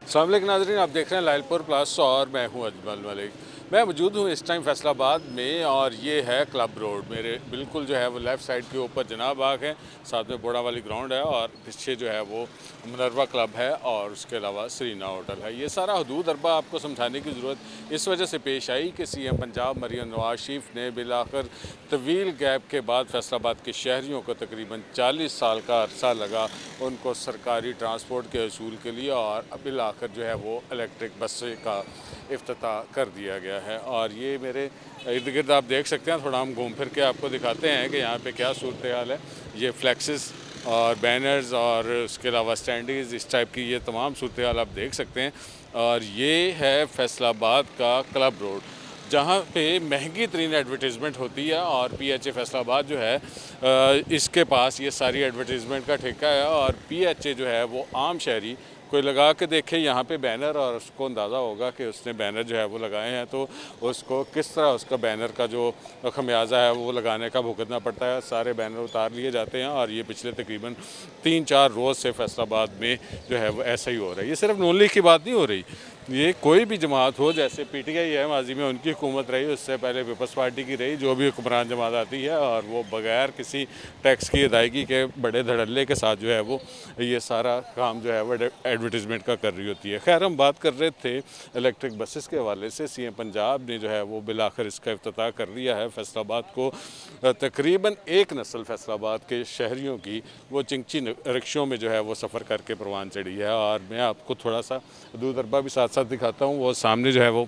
अस्सलाम वालेकुम नाज़रीन, आप देख रहे हैं लाइलपुर प्लस और मैं हूं अजमल मलिक। मैं मौजूद हूं इस टाइम फैसलाबाद में और ये है क्लब रोड। मेरे बिल्कुल जो है वो लेफ़्ट साइड के ऊपर जनाब बाग है, साथ में बोड़ा वाली ग्राउंड है और पीछे जो है वो मुनर्वा क्लब है और उसके अलावा सरीना होटल है। ये सारा हदूद अरबा आपको समझाने की ज़रूरत इस वजह से पेश आई कि सीएम पंजाब मरियम नवाज शरीफ ने बिलाखिर तवील गैप के बाद फैसलाबाद के शहरियों को तकरीबन 40 साल का अरसा लगा उनको सरकारी ट्रांसपोर्ट के असूल के लिए, और बिलाखिर जो है वो इलेक्ट्रिक बस का इफ्तिताह कर दिया गया है। और ये मेरे इर्द गिर्द आप देख सकते हैं, थोड़ा हम घूम फिर के आपको दिखाते हैं कि यहाँ पे क्या सूरत हाल है। ये फ्लैक्सेस और बैनर्स और उसके अलावा स्टैंडीज़ इस टाइप की ये तमाम सूरत हाल आप देख सकते हैं। और ये है फैसलाबाद का क्लब रोड, जहाँ पे महंगी तरीन एडवर्टीज़मेंट होती है। और PHA फैसलाबाद जो है इसके पास ये सारी एडवर्टीज़मेंट का ठेका है। और PHA जो है वो आम शहरी कोई लगा के देखे यहाँ पे बैनर और उसको अंदाज़ा होगा कि उसने बैनर जो है वो लगाए हैं, तो उसको किस तरह उसका बैनर का जो खमियाजा है वो लगाने का भुगतना पड़ता है। सारे बैनर उतार लिए जाते हैं और ये पिछले तकरीबन 3-4 रोज़ से फैसलाबाद में जो है वो ऐसा ही हो रहा है। ये सिर्फ नून लीग की बात नहीं हो रही, ये कोई भी जमात हो, जैसे PTI है, माजी में उनकी हुकूमत रही, उससे पहले पीपल्स पार्टी की रही, जो भी हुक्मरान जमात आती है और वो बगैर किसी टैक्स की अदायगी के बड़े धड़ल्ले के साथ जो है वो ये सारा काम जो है वो एडवर्टीज़मेंट का कर रही होती है। खैर, हम बात कर रहे थे इलेक्ट्रिक बसेस के हवाले से। CM पंजाब ने जो है वो बिलाखिर इसका इफ्तिताह कर लिया है। फैसलाबाद को तकरीबन एक नस्ल फैसलाबाद के शहरियों की वो चिंची रिक्शों में जो है वो सफ़र करके परवान चढ़ी है। और मैं आपको थोड़ा सा हदूद अरबा भी साथ साथ दिखाता हूँ। वो सामने जो है वो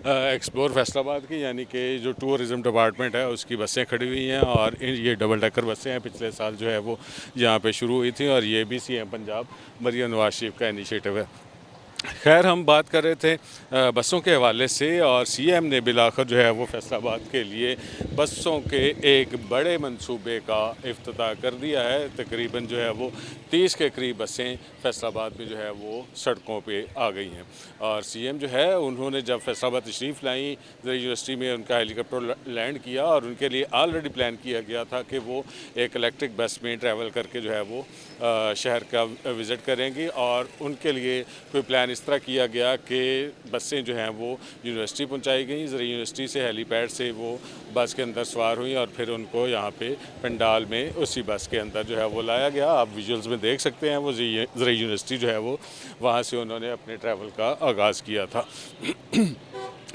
एक्सप्लोर फैसलाबाद की, यानी कि जो टूरिज़म डिपार्टमेंट है उसकी बसें खड़ी हुई हैं। और ये डबल डेकर बसें हैं, पिछले साल जो है वो यहाँ पे शुरू हुई थी। और ये भी CM पंजाब मरियम नवाज शरीफ का इनिशिएटिव है। खैर, हम बात कर रहे थे बसों के हवाले से, और CM ने बिलाखिर जो है वो फैसलाबाद के लिए बसों के एक बड़े मंसूबे का इफ्तिताह कर दिया है। तकरीबन जो है वो 30 के करीब बसें फैसलाबाद में जो है वो सड़कों पे आ गई हैं। और CM जो है उन्होंने जब फैसलाबाद तशरीफ़ लाई, यूनिवर्सिटी में उनका हेलीकॉप्टर लैंड किया और उनके लिए ऑलरेडी प्लान किया गया था कि वो एक इलेक्ट्रिक बस में ट्रैवल करके जो है वो शहर का विज़िट करेंगी। और उनके लिए कोई प्लान इस तरह किया गया कि बसें जो हैं वो यूनिवर्सिटी पहुंचाई गई। यूनिवर्सिटी से हेलीपैड से वो बस के अंदर सवार हुई और फिर उनको यहाँ पे पंडाल में उसी बस के अंदर जो है वो लाया गया। आप विजुअल्स में देख सकते हैं, वो ज़राई यूनिवर्सिटी जो है वो वहाँ से उन्होंने अपने ट्रैवल का आगाज़ किया था।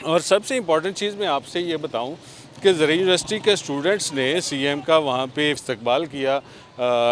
और सबसे इम्पॉर्टेंट चीज़ मैं आपसे ये बताऊँ कि ज़राई यूनिवर्सिटी के स्टूडेंट्स ने CM का वहाँ पे इस्तकबाल किया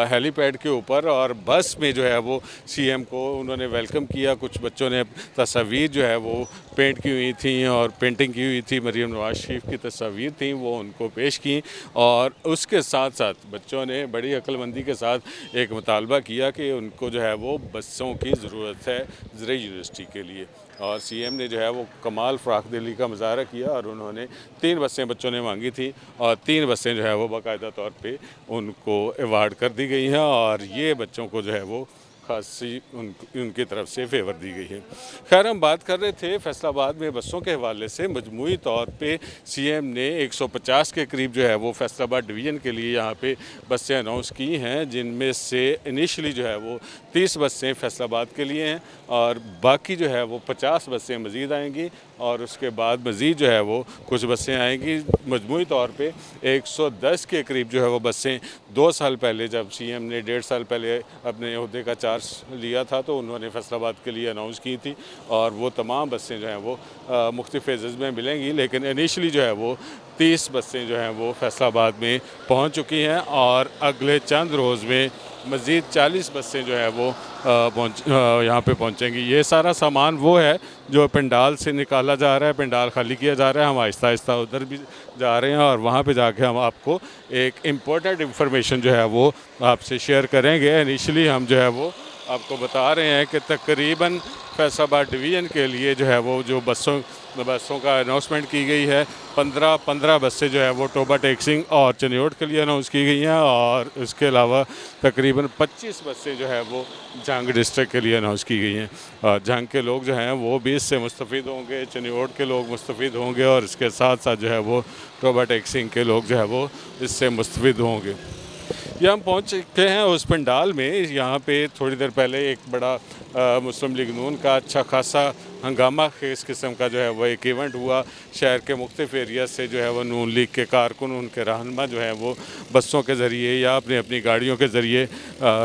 हेलीपैड के ऊपर, और बस में जो है वो CM को उन्होंने वेलकम किया। कुछ बच्चों ने तस्वीर जो है वो पेंट की हुई थी और पेंटिंग की हुई थी, मरियम नवाज शरीफ की तस्वीर थी, वो उनको पेश की। और उसके साथ साथ बच्चों ने बड़ी अक्लमंदी के साथ एक मुतालबा किया कि उनको जो है वो बसों की ज़रूरत है ज़राई यूनिवर्सिटी के लिए। और CM ने जो है वो कमाल फ़राख दिली का मुजाहरा किया और उन्होंने 3 बसें बच्चों ने मांगी थी और 3 बसें जो है वो बाकायदा तौर पे उनको अवार्ड कर दी गई हैं। और ये बच्चों को जो है वो खासी उनकी तरफ से फेवर दी गई है। खैर, हम बात कर रहे थे फैसलाबाद में बसों के हवाले से। मजमूई तौर पे CM ने 150 के करीब जो है वो फैसलाबाद डिवीज़न के लिए यहाँ पे बसें अनाउंस की हैं, जिनमें से इनिशली जो है वो 30 बसें फैसलाबाद के लिए हैं और बाकी जो है वो 50 बसें मज़ीद आएंगी और उसके बाद मज़ीद जो है वो कुछ बसें आएंगी। मजमूई तौर पे 110 के करीब जो है वो बसें 2 साल पहले, जब CM ने 1.5 साल पहले अपने ओहदे का चार्ज लिया था, तो उन्होंने फैसलाबाद के लिए अनाउंस की थी। और वो तमाम बसें जो हैं वो मुख्तलिफ़ फेजेज़ में मिलेंगी, लेकिन इनिशली जो है वो 30 बसें जो हैं वो फैसलाबाद में पहुंच चुकी हैं। और अगले चंद रोज़ में मज़ीद 40 बसें जो है वो यहाँ पे पहुँचेंगी। ये सारा सामान वो है जो पंडाल से निकाला जा रहा है, पंडाल खाली किया जा रहा है। हम आहिस्ता आहिस्ता उधर भी जा रहे हैं और वहाँ पे जाके हम आपको एक इम्पोर्टेंट इंफॉर्मेशन जो है वो आपसे शेयर करेंगे। इनिशली हम जो है वो आपको बता रहे हैं कि तकरीबन फैसलाबाद डिवीज़न के लिए जो है वो जो बसों का अनाउंसमेंट की गई है, 15 बसें जो है वो टोबा टेक्सिंग और चनियोट के लिए अनाउंस की गई हैं। और इसके अलावा तकरीबन 25 बसें जो है वो जंग डिस्ट्रिक्ट के लिए अनाउंस की गई हैं। और जंग के लोग जो हैं वो भी इससे मुस्तफ़ीद होंगे, चनियोट के लोग मुस्तफ़ीद होंगे और इसके साथ साथ जो है वो टोबा टेक्सिंग के लोग जो है वो इससे मुस्तफ़ीद होंगे। ये हम पहुंच चुके हैं उस पंडाल में। यहाँ पे थोड़ी देर पहले एक बड़ा मुस्लिम लीग नून का अच्छा खासा हंगामा खेज किस्म का जो है वो एक इवेंट हुआ। शहर के मुख्तलिफ एरिया से जो है वो नून लीग के कारकुन, उनके रहनुमा जो है वो बसों के ज़रिए या अपनी अपनी गाड़ियों के ज़रिए,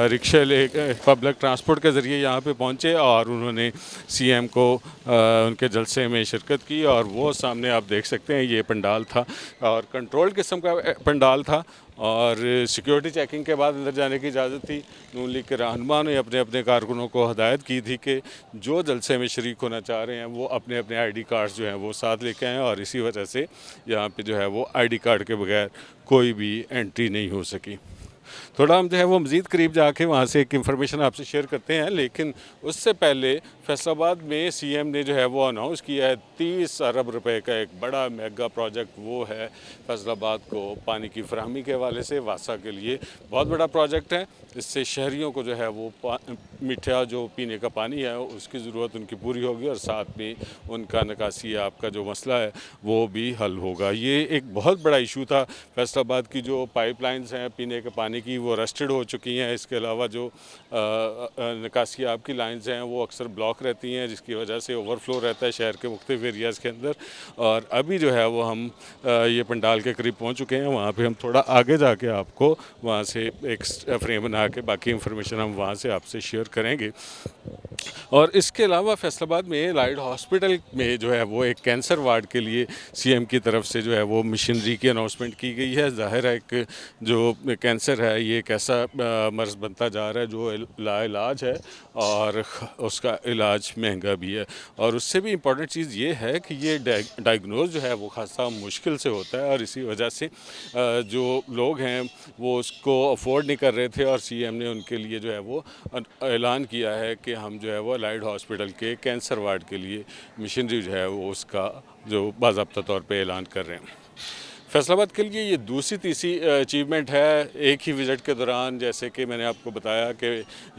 रिक्शे ले, पब्लिक ट्रांसपोर्ट के ज़रिए यहाँ पे पहुँचे और उन्होंने सीएम को उनके जलसे में शिरकत की। और वो सामने आप देख सकते हैं ये पंडाल था और कंट्रोल्ड किस्म का पंडाल था और सिक्योरिटी चेकिंग के बाद अंदर जाने की इजाज़त थी। नून लीग के रहनुमा ने अपने अपने कारकुनों को हदायत की थी कि जो जलसे में शरीक होना चाह रहे हैं वो अपने अपने आईडी कार्ड्स जो हैं वो साथ लेके आएँ और इसी वजह से यहाँ पे जो है वो आईडी कार्ड के बगैर कोई भी एंट्री नहीं हो सकी। थोड़ा हम जो है वो मज़ीद करीब जाके वहाँ से एक इन्फॉर्मेशन आपसे शेयर करते हैं, लेकिन उससे पहले फैसलाबाद में सीएम ने जो है वो अनाउंस किया है 30 अरब रुपए का एक बड़ा मेगा प्रोजेक्ट। वो है फैसलाबाद को पानी की फराहमी के हवाले से वासा के लिए बहुत बड़ा प्रोजेक्ट है। इससे शहरियों को जो है वो मीठा जो पीने का पानी है उसकी ज़रूरत उनकी पूरी होगी और साथ में उनका निकासी आपका जो मसला है वो भी हल होगा। ये एक बहुत बड़ा इशू था। फैसलाबाद की जो पाइपलाइंस हैं पीने के पानी की वो रस्टेड हो चुकी हैं। इसके अलावा जो निकासी आपकी लाइंस हैं वो अक्सर ब्लॉक रहती हैं, जिसकी वजह से ओवरफ्लो रहता है शहर के मुख्तलिफ एरियाज़ के अंदर। और अभी जो है वो हम ये पंडाल के करीब पहुंच चुके हैं। वहाँ पे हम थोड़ा आगे जाके आपको वहाँ से एक फ्रेम बना के बाकी इंफॉर्मेशन हम वहाँ से आपसे शेयर करेंगे। और इसके अलावा फैसलाबाद में एलाइड हॉस्पिटल में जो है वो एक कैंसर वार्ड के लिए सीएम की तरफ से जो है वो मशीनरी की अनाउंसमेंट की गई है। ज़ाहिर है कि जो कैंसर है ये एक ऐसा मर्ज़ बनता जा रहा है जो लाइलाज है और उसका इलाज महंगा भी है। और उससे भी इम्पॉर्टेंट चीज़ ये है कि ये डायग्नोज जो है वो खासा मुश्किल से होता है और इसी वजह से जो लोग हैं वो उसको अफोर्ड नहीं कर रहे थे और सीएम ने उनके लिए जो है वो ऐलान किया है कि हम जो है वो एलाइड हॉस्पिटल के कैंसर वार्ड के लिए मशीनरी जो है वो उसका जो बाज़ाब्ता तौर पे ऐलान कर रहे हैं। फैसलाबाद के लिए ये दूसरी तीसरी अचीवमेंट है एक ही विज़िट के दौरान। जैसे कि मैंने आपको बताया कि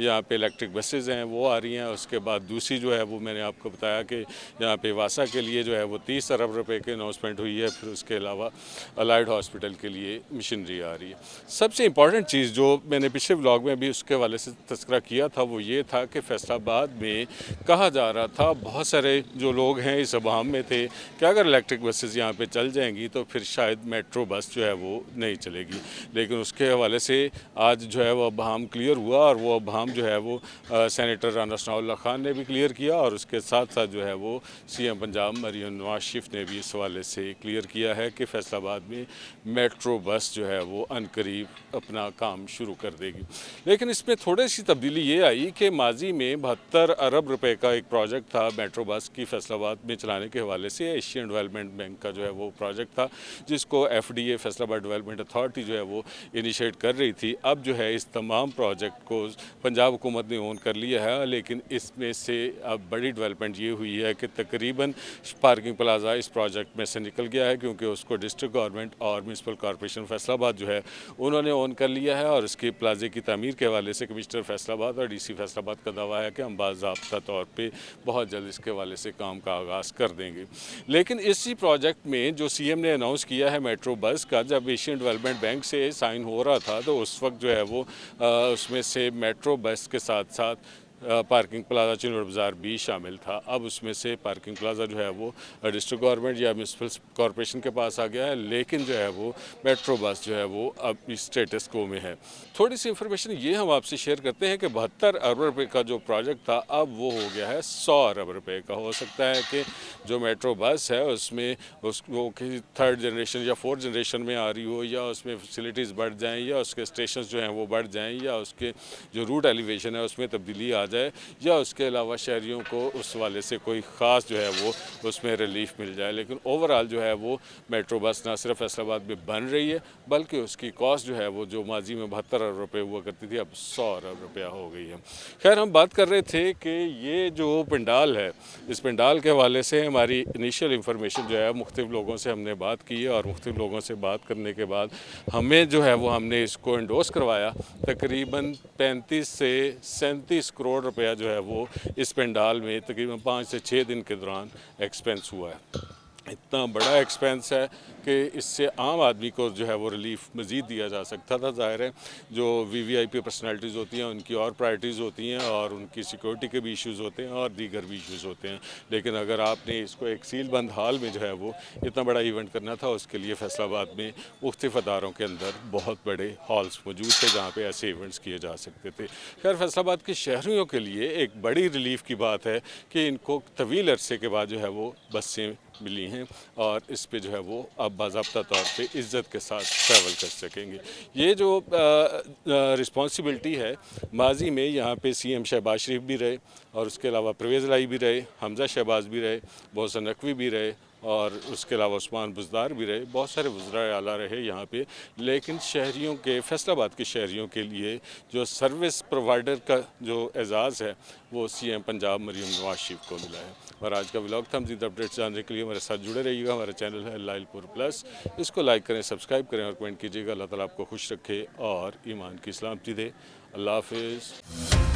यहाँ पे इलेक्ट्रिक बसेस हैं वो आ रही हैं। उसके बाद दूसरी जो है वो मैंने आपको बताया कि यहाँ पे वासा के लिए जो है वो 30 अरब रुपए की अनाउंसमेंट हुई है। फिर उसके अलावा अलाइड हॉस्पिटल के लिए मशीनरी आ रही है। सबसे इम्पॉर्टेंट चीज़ जो मैंने पिछले व्लॉग में भी उसके हवाले से तस्करा किया था वो ये था कि फैसलाबाद में कहा जा रहा था, बहुत सारे जो लोग हैं इस अवाम में थे कि अगर इलेक्ट्रिक बसेस यहाँ पर चल जाएंगी तो फिर शायद मेट्रो बस जो है वो नहीं चलेगी। लेकिन उसके हवाले से आज जो है वो अबहम क्लियर हुआ और वो अबहम जो है वो सेनेटर राना सनाउल्लाह खान ने भी क्लियर किया और उसके साथ साथ जो है वो सीएम पंजाब मरियम नवाज शरीफ ने भी इस हवाले से क्लियर किया है कि फैसलाबाद में मेट्रो बस जो है वो अनकरीब अपना काम शुरू कर देगी। लेकिन इसमें थोड़ी सी तब्दीली ये आई कि माजी में 72 अरब रुपए का एक प्रोजेक्ट था मेट्रो बस की फैसलाबाद में चलाने के हवाले से। एशियन डेवलपमेंट बैंक का जो है वो प्रोजेक्ट था जिसको एफडीए फैसलाबाद डेवलपमेंट अथॉरिटी जो है वो इनिशिएट कर रही थी। अब जो है इस तमाम प्रोजेक्ट को पंजाब हुकूमत ने ओन कर लिया है। लेकिन इसमें से अब बड़ी डेवलपमेंट ये हुई है कि तकरीबन पार्किंग प्लाजा इस प्रोजेक्ट में से निकल गया है क्योंकि उसको डिस्ट्रिक्ट गवर्नमेंट और म्यूनसिपल कॉरपोरेशन फैसलाबाद जो है उन्होंने ओन कर लिया है। और इसके प्लाजे की तमीर के हवाले से कमिश्नर फैसलाबाद और डीसी फैसलाबाद का दावा है कि हम बाज़ाब्ता तौर पर बहुत जल्द इसके हवाले से काम का आगाज़ कर देंगे। लेकिन इसी प्रोजेक्ट में जो सीएम ने अनाउंस किया है मेट्रो बस का, जब एशियन डेवलपमेंट बैंक से साइन हो रहा था तो उस वक्त जो है वो उसमें से मेट्रो बस के साथ साथ पार्किंग प्लाजा चिनोड़ बाज़ार भी शामिल था। अब उसमें से पार्किंग प्लाजा जो है वो डिस्ट्रिक्ट गवर्नमेंट या म्यूनसिपल कॉरपोरेशन के पास आ गया है। लेकिन जो है वो मेट्रो बस जो है वो अब इस स्टेटस को में है। थोड़ी सी इंफॉर्मेशन ये हम आपसे शेयर करते हैं कि 72 अरब रुपये का जो प्रोजेक्ट था अब वो हो गया है 100 अरब रुपये का। हो सकता है कि जो मेट्रो बस है उसमें वो किसी थर्ड जनरेशन या फोर्थ जनरेशन में आ रही हो या उसमें फैसिलिटीज़ बढ़ जाएँ या उसके स्टेशन जो हैं वो बढ़ जाएँ या उसके जो रूट एलिवेशन है उसमें तब्दीली आ जाए या उसके अलावा शहरियों को उस वाले से कोई ख़ास जो है वो उसमें रिलीफ मिल जाए। लेकिन ओवरऑल जो है वो मेट्रो बस ना सिर्फ फैसलाबाद में बन रही है बल्कि उसकी कॉस्ट जो है वो जो माजी में 72 अरब रुपये हुआ करती थी अब 100 अरब रुपया हो गई है। खैर हम बात कर रहे थे कि ये जो पंडाल है इस पंडाल के हवाले से हमारी इनिशियल इंफॉर्मेशन जो है मुख्तलिफ लोगों से हमने बात की है और मुख्तलिफ लोगों से बात करने के बाद हमें जो है वो हमने इसको एंडोर्स करवाया। तकरीबन 35 से 37 करोड़ रुपया जो है वो इस पंडाल में तकरीबन 5 से 6 दिन के दौरान एक्सपेंस हुआ है। इतना बड़ा एक्सपेंस है कि इससे आम आदमी को जो है वो रिलीफ मज़ीद दिया जा सकता था। ज़ाहिर है जो वीवीआईपी पर्सनालिटीज़ होती हैं उनकी और प्रायोरिटीज़ होती हैं और उनकी सिक्योरिटी के भी इश्यूज़ होते हैं और दीगर भी इश्यूज़ होते हैं, लेकिन अगर आपने इसको एक सील बंद हाल में जो है वो इतना बड़ा इवेंट करना था, उसके लिए फैसलाबाद में मुख्तलिफ अदारों के अंदर बहुत बड़े हॉल्स मौजूद थे जहाँ पर ऐसे इवेंट्स किए जा सकते थे। खैर फैसलाबाद के शहरियों के लिए एक बड़ी रिलीफ की बात है कि इनको तवील अरसे के बाद जो है वो बसें मिली हैं और इस पे जो है वो अब बाज़ाब्ता तौर पे इज़्ज़त के साथ ट्रैवल कर सकेंगे। ये जो रिस्पॉन्सिबिलिटी है, माजी में यहाँ पे सीएम शहबाज शरीफ भी रहे और उसके अलावा परवेज़ लाई भी रहे, हमज़ा शहबाज भी रहे, मोहसिन नकवी भी रहे और उसके अलावा उस्मान बुज़दार भी रहे, बहुत सारे वज़राए आला रहे यहाँ पे। लेकिन शहरियों के फैसलाबाद के शहरियों के लिए जो सर्विस प्रोवाइडर का जो एजाज़ है वो सीएम पंजाब मरीम नवाज शरीफ को मिला है। और आज का व्लॉग था। मज़ीद अपडेट्स जानने के लिए हमारे साथ जुड़े रहिएगा। हमारा चैनल है लाइलपुर प्लस, इसको लाइक करें, सब्सक्राइब करें और कमेंट कीजिएगा। अल्लाह ताला आपको खुश रखे और ईमान की सलामती दे। अल्लाह हाफिज़।